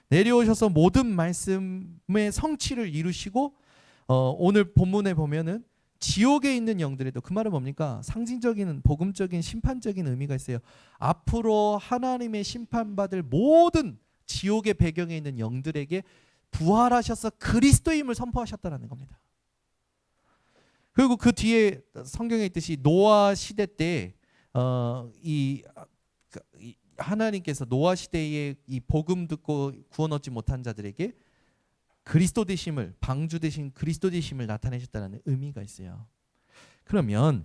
내려오셔서 모든 말씀의 성취를 이루시고 오늘 본문에 보면은 지옥에 있는 영들에도 그 말은 뭡니까? 상징적인 복음적인 심판적인 의미가 있어요. 앞으로 하나님의 심판받을 모든 지옥의 배경에 있는 영들에게 부활하셔서 그리스도임을 선포하셨다는 겁니다. 그리고 그 뒤에 성경에 있듯이 노아 시대 때 하나님께서 노아 시대에 이 복음 듣고 구원 얻지 못한 자들에게 그리스도 되심을 방주 되신 그리스도 되심을 나타내셨다는 의미가 있어요. 그러면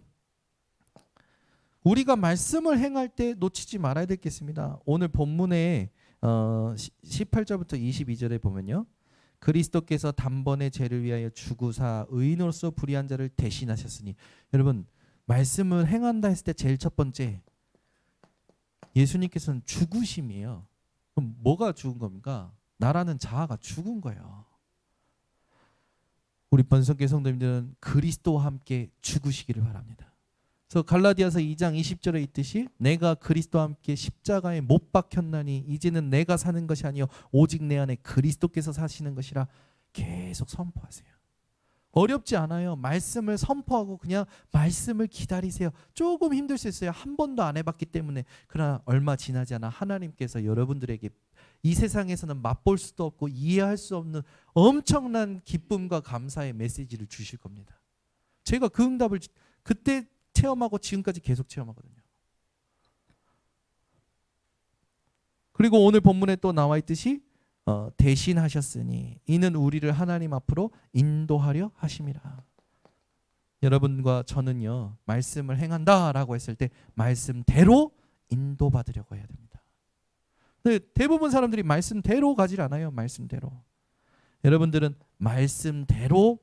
우리가 말씀을 행할 때 놓치지 말아야 되겠습니다. 오늘 본문에 18절부터 22절에 보면요. 그리스도께서 단번에 죄를 위하여 죽으사 의인으로서 불의한 자를 대신하셨으니, 여러분 말씀을 행한다 했을 때 제일 첫 번째 예수님께서는 죽으심이에요. 그럼 뭐가 죽은 겁니까? 나라는 자아가 죽은 거예요. 우리 번성교회 성도님들은 그리스도와 함께 죽으시기를 바랍니다. 그래서 갈라디아서 2장 20절에 있듯이 내가 그리스도와 함께 십자가에 못 박혔나니 이제는 내가 사는 것이 아니요 오직 내 안에 그리스도께서 사시는 것이라 계속 선포하세요. 어렵지 않아요. 말씀을 선포하고 그냥 말씀을 기다리세요. 조금 힘들 수 있어요. 한 번도 안 해봤기 때문에. 그러나 얼마 지나지 않아 하나님께서 여러분들에게 이 세상에서는 맛볼 수도 없고 이해할 수 없는 엄청난 기쁨과 감사의 메시지를 주실 겁니다. 제가 그 응답을 그때 체험하고 지금까지 계속 체험하거든요. 그리고 오늘 본문에 또 나와 있듯이 대신하셨으니 이는 우리를 하나님 앞으로 인도하려 하심이라. 여러분과 저는요 말씀을 행한다라고 했을 때 말씀대로 인도받으려고 해야 됩니다. 근데 대부분 사람들이 말씀대로 가질 않아요. 말씀대로. 여러분들은 말씀대로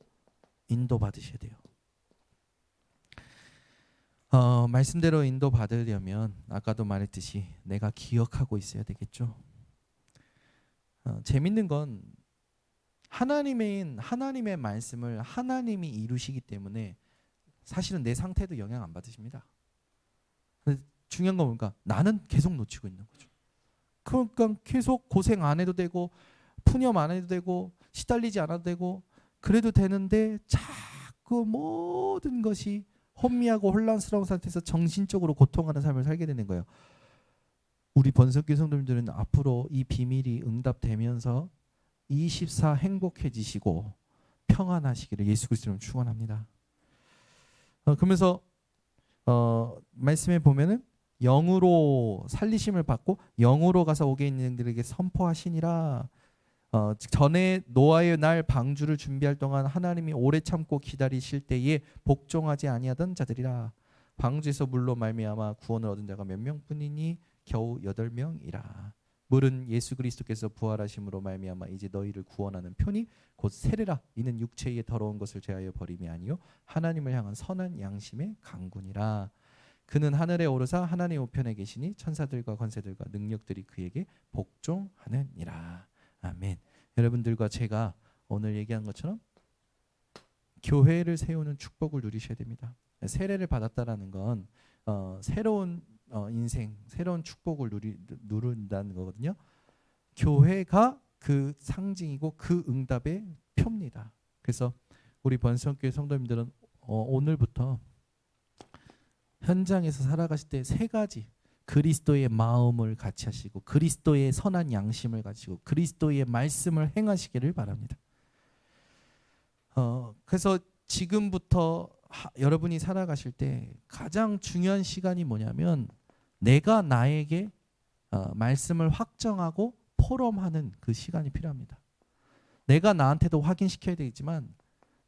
인도받으셔야 돼요. 말씀대로 인도받으려면 아까도 말했듯이 내가 기억하고 있어야 되겠죠. 재밌는 건 하나님의 말씀을 하나님이 이루시기 때문에 사실은 내 상태도 영향 안 받으십니다. 중요한 건 뭔가 나는 계속 놓치고 있는 거죠. 그러니까 계속 고생 안 해도 되고 푸념 안 해도 되고 시달리지 않아도 되고 그래도 되는데 자꾸 모든 것이 혼미하고 혼란스러운 상태에서 정신적으로 고통하는 삶을 살게 되는 거예요. 우리 번성교회 성도님들은 앞으로 이 비밀이 응답되면서 24 행복해지시고 평안하시기를 예수 그리스도로 축원합니다. 그러면서 말씀에 보면은 영으로 살리심을 받고 영으로 가서 옥에 있는 이들에게 선포하시니라. 전에 노아의 날 방주를 준비할 동안 하나님이 오래 참고 기다리실 때에 복종하지 아니하던 자들이라. 방주에서 물로 말미암아 구원을 얻은 자가 몇 명뿐이니 겨우 8명이라. 물은 예수 그리스도께서 부활하심으로 말미암아 이제 너희를 구원하는 편이 곧 세례라. 이는 육체의 더러운 것을 제하여 버림이 아니요 하나님을 향한 선한 양심의 강군이라. 그는 하늘에 오르사 하나님 우편에 계시니 천사들과 권세들과 능력들이 그에게 복종하느니라. 아멘. 여러분들과 제가 오늘 얘기한 것처럼 교회를 세우는 축복을 누리셔야 됩니다. 세례를 받았다라는 건 새로운 인생, 새로운 축복을 누른다는 거거든요. 교회가 그 상징이고 그 응답의 표입니다. 그래서 우리 번성교회 성도님들은 오늘부터 현장에서 살아가실 때 3가지 그리스도의 마음을 같이 하시고 그리스도의 선한 양심을 가지고 그리스도의 말씀을 행하시기를 바랍니다. 그래서 지금부터 여러분이 살아가실 때 가장 중요한 시간이 뭐냐면 내가 나에게 말씀을 확정하고 포럼하는 그 시간이 필요합니다. 내가 나한테도 확인시켜야 되지만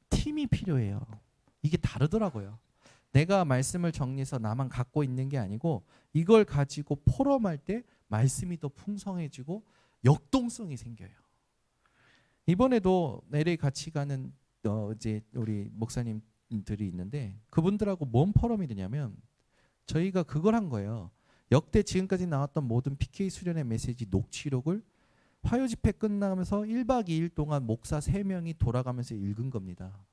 팀이 필요해요. 이게 다르더라고요. 내가 말씀을 정리해서 나만 갖고 있는 게 아니고 이걸 가지고 포럼할 때 말씀이 더 풍성해지고 역동성이 생겨요. 이번에도 LA 같이 가는 이제 우리 목사님들이 있는데 그분들하고 뭔 포럼이 되냐면 저희가 그걸 한 거예요. 역대 지금까지 나왔던 모든 PK 수련의 메시지 녹취록을 화요 집회 끝나면서 1박 2일 동안 목사 3명이 돌아가면서 읽은 겁니다.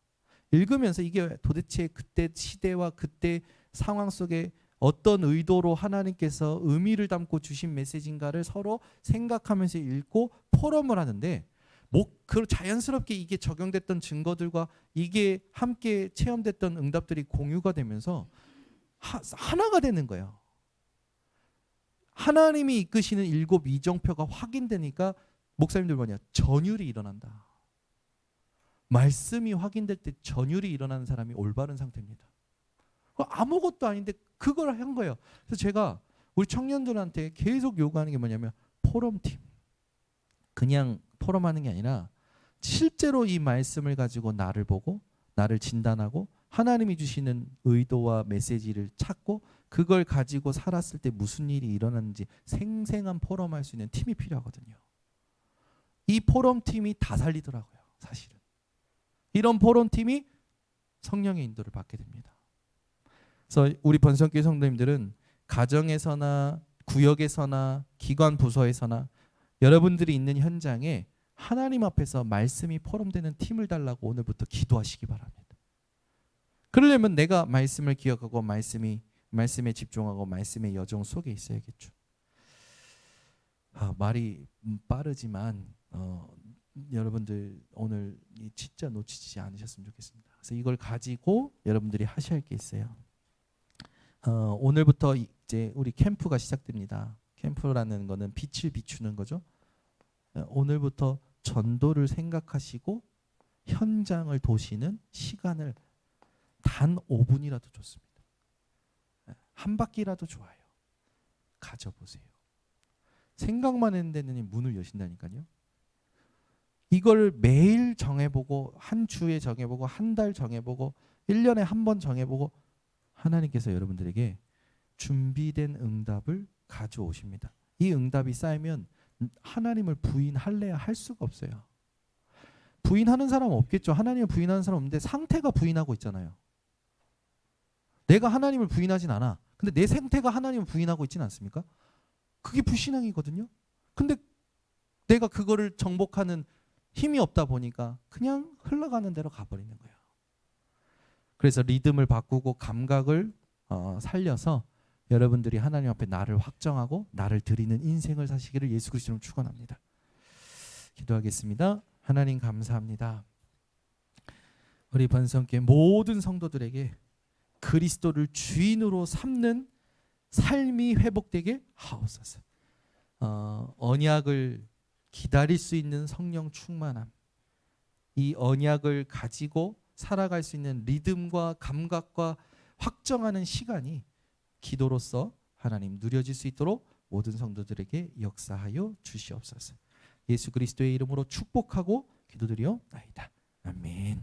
읽으면서 이게 도대체 그때 시대와 그때 상황 속에 어떤 의도로 하나님께서 의미를 담고 주신 메시지인가를 서로 생각하면서 읽고 포럼을 하는데 그 자연스럽게 이게 적용됐던 증거들과 이게 함께 체험됐던 응답들이 공유가 되면서 하나가 되는 거예요. 하나님이 이끄시는 7 이정표가 확인되니까 목사님들 뭐냐? 전율이 일어난다. 말씀이 확인될 때 전율이 일어나는 사람이 올바른 상태입니다. 아무것도 아닌데 그걸 한 거예요. 그래서 제가 우리 청년들한테 계속 요구하는 게 뭐냐면 포럼팀. 그냥 포럼하는 게 아니라 실제로 이 말씀을 가지고 나를 보고 나를 진단하고 하나님이 주시는 의도와 메시지를 찾고 그걸 가지고 살았을 때 무슨 일이 일어나는지 생생한 포럼할 수 있는 팀이 필요하거든요. 이 포럼 팀이 다 살리더라고요. 사실은. 이런 포럼 팀이 성령의 인도를 받게 됩니다. 그래서 우리 번성교회 성도님들은 가정에서나 구역에서나 기관 부서에서나 여러분들이 있는 현장에 하나님 앞에서 말씀이 포럼되는 팀을 달라고 오늘부터 기도하시기 바랍니다. 그러려면 내가 말씀을 기억하고 말씀에 집중하고 말씀의 여정 속에 있어야겠죠. 말이 빠르지만 여러분들 오늘 진짜 놓치지 않으셨으면 좋겠습니다. 그래서 이걸 가지고 여러분들이 하셔야 할 게 있어요. 오늘부터 이제 우리 캠프가 시작됩니다. 캠프라는 거는 빛을 비추는 거죠. 오늘부터 전도를 생각하시고 현장을 도시는 시간을 단 5분이라도 좋습니다. 한 바퀴라도 좋아요. 가져보세요. 생각만 했는데 문을 여신다니까요. 이걸 매일 정해보고 한 주에 정해보고 한 달 정해보고 1년에 한 번 정해보고 하나님께서 여러분들에게 준비된 응답을 가져오십니다. 이 응답이 쌓이면 하나님을 부인할래야 할 수가 없어요. 부인하는 사람은 없겠죠. 하나님을 부인하는 사람 없는데 상태가 부인하고 있잖아요. 내가 하나님을 부인하진 않아. 근데 내 상태가 하나님을 부인하고 있지는 않습니까? 그게 불신앙이거든요. 근데 내가 그거를 정복하는 힘이 없다 보니까 그냥 흘러가는 대로 가버리는 거예요. 그래서 리듬을 바꾸고 감각을 살려서 여러분들이 하나님 앞에 나를 확정하고 나를 드리는 인생을 사시기를 예수 그리스도로 축원합니다. 기도하겠습니다. 하나님 감사합니다. 우리 번성교회 모든 성도들에게 그리스도를 주인으로 삼는 삶이 회복되게 하옵소서. 언약을 기다릴 수 있는 성령 충만함, 이 언약을 가지고 살아갈 수 있는 리듬과 감각과 확정하는 시간이 기도로서 하나님 누려질 수 있도록 모든 성도들에게 역사하여 주시옵소서. 예수 그리스도의 이름으로 축복하고 기도드리옵나이다. 아멘.